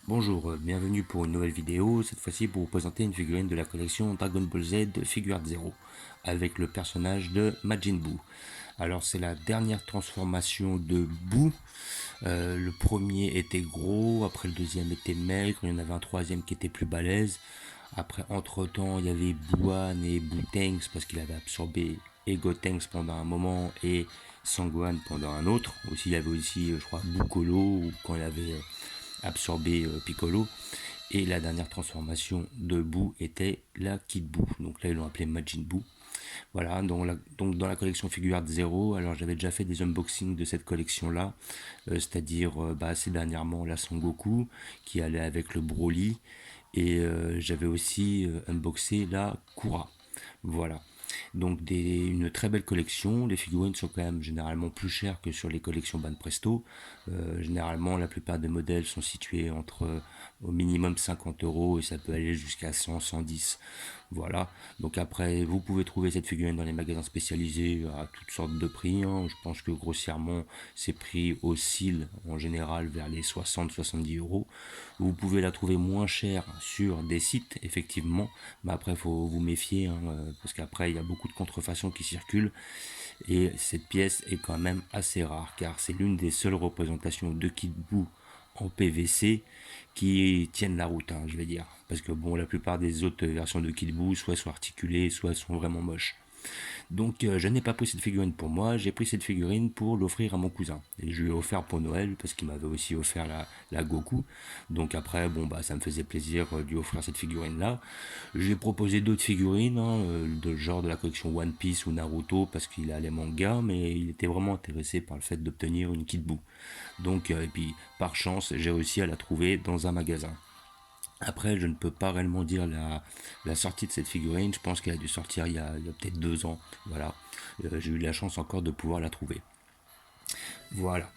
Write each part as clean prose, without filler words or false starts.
Bonjour, bienvenue pour une nouvelle vidéo, cette fois-ci pour vous présenter une figurine de la collection Dragon Ball Z Figure Art Zero, avec le personnage de Majin Buu. Alors c'est la dernière transformation de Buu. Le premier était gros, après le deuxième était maigre, il y en avait un troisième qui était plus balèze. Après, entre-temps, il y avait Buan et Bootanks parce qu'il avait absorbé et Gotenks pendant un moment et Sangwan pendant un autre. Aussi, il y avait aussi, je crois, Bukolo quand il avait absorbé Piccolo. Et la dernière transformation de Buu était la Kid Buu. Donc là, ils l'ont appelé Majin Buu. Voilà, donc dans la collection Figure Art Zero, alors j'avais déjà fait des unboxings de cette collection-là, c'est-à-dire assez dernièrement la Son Goku, qui allait avec le Broly, et j'avais aussi unboxé la Kura. Voilà. Donc une très belle collection. Les figurines sont quand même généralement plus chères que sur les collections Banpresto. Généralement, la plupart des modèles sont situés entre au minimum 50 euros et ça peut aller jusqu'à 100, 110. Voilà. Donc après, vous pouvez trouver cette figurine dans les magasins spécialisés à toutes sortes de prix, hein. Je pense que grossièrement, ces prix oscillent en général vers les 60-70 euros. Vous pouvez la trouver moins chère sur des sites, effectivement. Mais après, il faut vous méfier, hein, parce qu'après, il y a beaucoup de contrefaçons qui circulent. Et cette pièce est quand même assez rare, car c'est l'une des seules représentations de Kid Buu en PVC qui tiennent la route, hein, je vais dire. Parce que bon, la plupart des autres versions de Kid Buu soit sont articulées, soit sont vraiment moches. Donc je n'ai pas pris cette figurine pour moi, j'ai pris cette figurine pour l'offrir à mon cousin. Et je lui ai offert pour Noël parce qu'il m'avait aussi offert la Goku. Donc après, bon bah ça me faisait plaisir de lui offrir cette figurine là. J'ai proposé d'autres figurines, hein, de genre de la collection One Piece ou Naruto parce qu'il a les mangas, mais il était vraiment intéressé par le fait d'obtenir une Kid Buu. Donc et puis par chance, j'ai réussi à la trouver dans un magasin. Après, je ne peux pas réellement dire la sortie de cette figurine. Je pense qu'elle a dû sortir il y a peut-être 2 ans. Voilà. J'ai eu la chance encore de pouvoir la trouver. Voilà.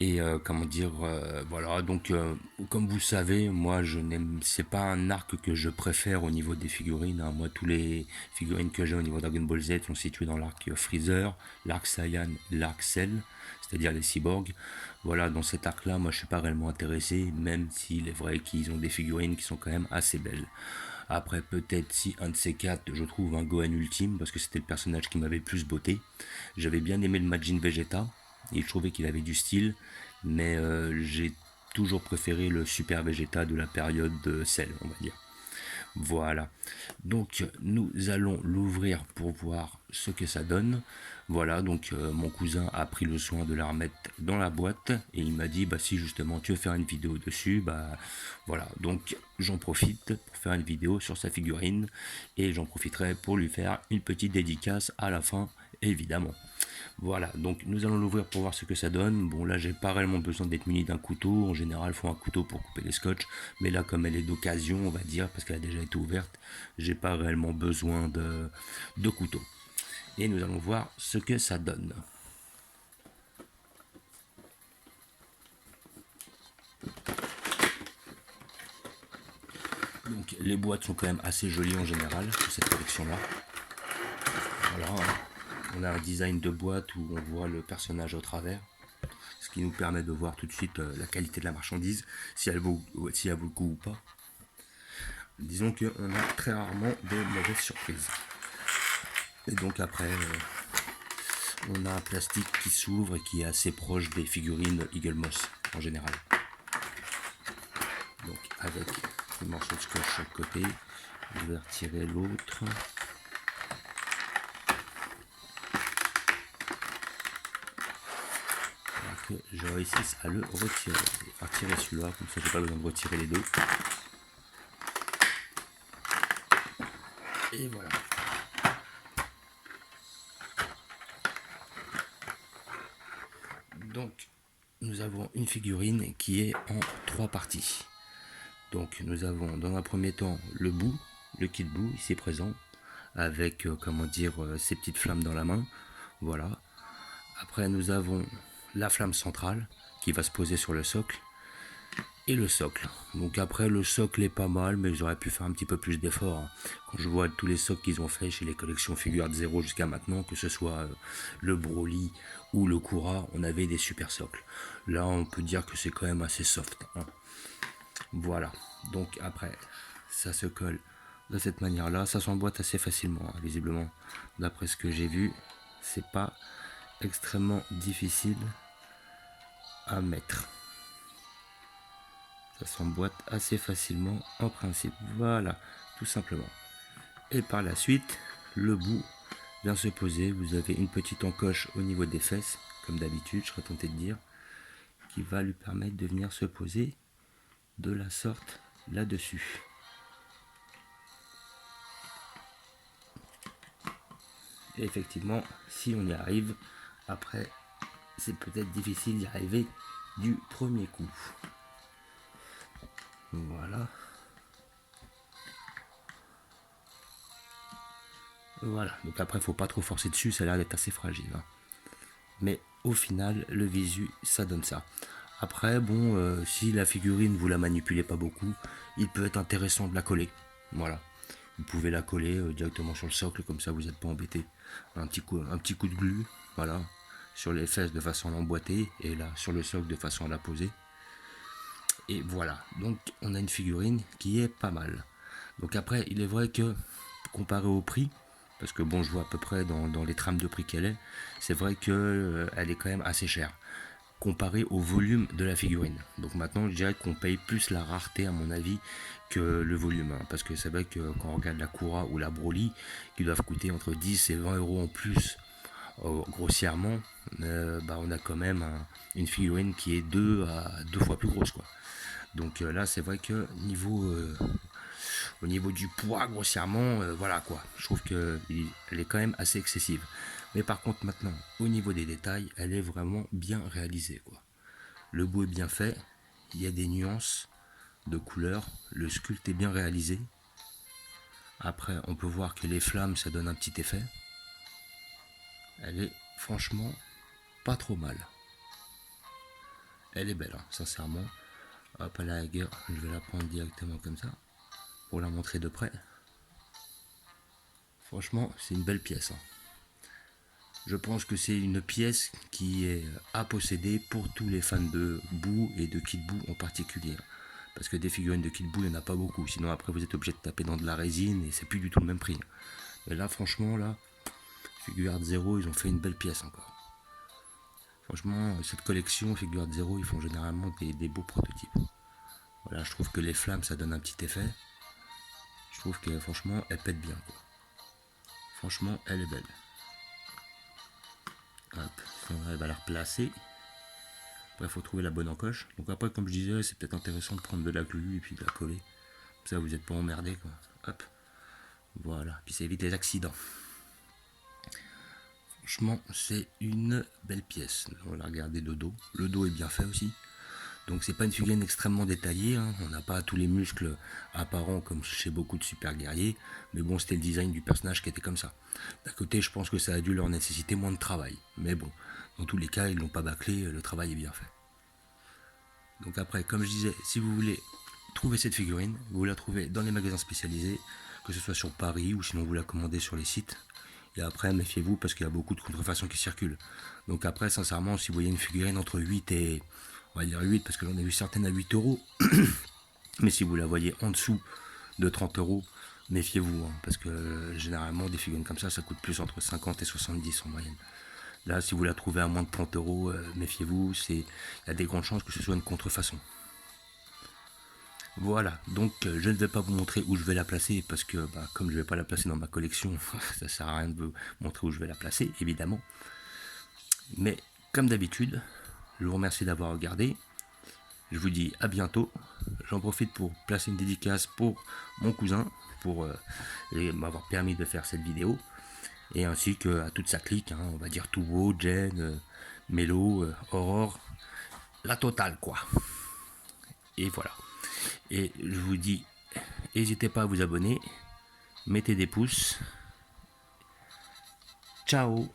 Et comment dire, voilà. Donc, comme vous savez, moi, je n'aime, c'est pas un arc que je préfère au niveau des figurines, hein. Moi, tous les figurines que j'ai au niveau Dragon Ball Z sont situées dans l'arc Freezer, l'arc Saiyan, l'arc Cell, c'est-à-dire les cyborgs. Voilà, dans cet arc-là, moi, je suis pas réellement intéressé, même s'il est vrai qu'ils ont des figurines qui sont quand même assez belles. Après, peut-être si un de ces quatre, je trouve un Gohan ultime, parce que c'était le personnage qui m'avait plus botté. J'avais bien aimé le Majin Vegeta, et je trouvais qu'il avait du style, mais j'ai toujours préféré le Super Vegeta de la période de Cell, on va dire. Voilà. Donc nous allons l'ouvrir pour voir ce que ça donne. Voilà, donc mon cousin a pris le soin de la remettre dans la boîte et il m'a dit bah si justement tu veux faire une vidéo dessus, bah voilà. Donc j'en profite pour faire une vidéo sur sa figurine et j'en profiterai pour lui faire une petite dédicace à la fin évidemment. Voilà, donc nous allons l'ouvrir pour voir ce que ça donne. Bon là j'ai pas réellement besoin d'être muni d'un couteau, en général il faut un couteau pour couper les scotch, mais là comme elle est d'occasion on va dire, parce qu'elle a déjà été ouverte, j'ai pas réellement besoin de couteau. Et nous allons voir ce que ça donne. Donc les boîtes sont quand même assez jolies en général sur cette collection là. Voilà, hein. On a un design de boîte où on voit le personnage au travers, ce qui nous permet de voir tout de suite la qualité de la marchandise, si elle vaut le coup ou pas. Disons qu'on a très rarement de mauvaises surprises. Et donc après, on a un plastique qui s'ouvre et qui est assez proche des figurines Eagle Moss en général. Donc avec des morceaux de scotch chaque côté, je vais retirer l'autre. Que je réussisse à le retirer. Je vais retirer celui-là, comme ça j'ai pas besoin de retirer les deux. Et voilà. Donc nous avons une figurine qui est en 3 parties. Donc nous avons dans un premier temps le Buu, le Kid Buu ici présent, avec comment dire ses petites flammes dans la main. Voilà. Après nous avons la flamme centrale qui va se poser sur le socle. Et le socle. Donc après le socle est pas mal, mais j'aurais pu faire un petit peu plus d'efforts, hein. Quand je vois tous les socles qu'ils ont fait chez les collections Figure Art Zero jusqu'à maintenant, que ce soit le Broly ou le Kura, on avait des super socles. Là on peut dire que c'est quand même assez soft, hein. Voilà, donc après, ça se colle de cette manière-là. Ça s'emboîte assez facilement, hein, visiblement. D'après ce que j'ai vu, c'est pas extrêmement difficile à mettre. Ça s'emboîte assez facilement en principe. Voilà, tout simplement. Et par la suite, le bout vient se poser. Vous avez une petite encoche au niveau des fesses, comme d'habitude, je serais tenté de dire, qui va lui permettre de venir se poser de la sorte là-dessus. Et effectivement, si on y arrive, après, c'est peut-être difficile d'y arriver du premier coup. Voilà. Voilà, donc après, il faut pas trop forcer dessus, ça a l'air d'être assez fragile, hein. Mais au final, le visu, ça donne ça. Après, bon, si la figurine, vous la manipulez pas beaucoup, il peut être intéressant de la coller. Voilà. Vous pouvez la coller directement sur le socle, comme ça vous n'êtes pas embêté. Un petit coup de glu, voilà, sur les fesses de façon à l'emboîter, et là, sur le socle de façon à la poser. Et voilà, donc on a une figurine qui est pas mal. Donc après, il est vrai que, comparé au prix, parce que bon, je vois à peu près dans les trames de prix qu'elle est, c'est vrai que elle est quand même assez chère, comparé au volume de la figurine. Donc maintenant, je dirais qu'on paye plus la rareté, à mon avis, que le volume, hein, parce que c'est vrai que quand on regarde la Cura ou la Broly, qui doivent coûter entre 10 et 20 euros en plus, grossièrement, on a quand même une figurine qui est deux fois plus grosse, quoi. Donc là, c'est vrai que au niveau du poids, grossièrement, voilà quoi. Je trouve qu'elle est quand même assez excessive. Mais par contre, maintenant, au niveau des détails, elle est vraiment bien réalisée, quoi. Le bout est bien fait, il y a des nuances de couleurs, le sculpte est bien réalisé. Après, on peut voir que les flammes, ça donne un petit effet. Elle est franchement pas trop mal. Elle est belle, hein, sincèrement. Hop, à la rigueur, je vais la prendre directement comme ça, pour la montrer de près. Franchement, c'est une belle pièce, hein. Je pense que c'est une pièce qui est à posséder pour tous les fans de Boo et de Kid Boo en particulier. Parce que des figurines de Kid Boo, il n'y en a pas beaucoup. Sinon, après, vous êtes obligé de taper dans de la résine et c'est plus du tout le même prix. Mais là, franchement, là, Figuart Zero, ils ont fait une belle pièce encore. Franchement, cette collection, Figuart Zero, ils font généralement des beaux prototypes. Voilà, je trouve que les flammes, ça donne un petit effet. Je trouve que franchement, elle pète bien, quoi. Franchement, elle est belle. Hop, on arrive à la replacer. Après, il faut trouver la bonne encoche. Donc après, comme je disais, c'est peut-être intéressant de prendre de la glu et puis de la coller. Comme ça, vous n'êtes pas emmerdé, quoi. Hop, voilà. Puis ça évite les accidents. Franchement, c'est une belle pièce. On va regarder le dos. Le dos est bien fait aussi. Donc c'est pas une figurine extrêmement détaillée, hein. On n'a pas tous les muscles apparents comme chez beaucoup de super guerriers, mais bon, c'était le design du personnage qui était comme ça. D'un côté, je pense que ça a dû leur nécessiter moins de travail, mais bon, dans tous les cas, ils l'ont pas bâclé, le travail est bien fait. Donc après, comme je disais, si vous voulez trouver cette figurine, vous la trouvez dans les magasins spécialisés, que ce soit sur Paris ou sinon vous la commandez sur les sites. Et après, méfiez-vous parce qu'il y a beaucoup de contrefaçons qui circulent. Donc après, sincèrement, si vous voyez une figurine entre 8 et... on va dire 8 parce que j'en ai vu certaines à 8 euros. Mais si vous la voyez en dessous de 30 euros, méfiez-vous. Hein, parce que généralement, des figurines comme ça coûte plus entre 50 et 70 en moyenne. Là, si vous la trouvez à moins de 30 euros, méfiez-vous. Il y a des grandes chances que ce soit une contrefaçon. Voilà, donc je ne vais pas vous montrer où je vais la placer parce que comme je ne vais pas la placer dans ma collection, ça sert à rien de vous montrer où je vais la placer, évidemment. Mais comme d'habitude, je vous remercie d'avoir regardé. Je vous dis à bientôt. J'en profite pour placer une dédicace pour mon cousin, pour m'avoir permis de faire cette vidéo. Et ainsi qu'à toute sa clique, hein, on va dire Toubo, Jen, Melo, Aurore, la totale quoi. Et voilà. Et je vous dis, n'hésitez pas à vous abonner, mettez des pouces. Ciao.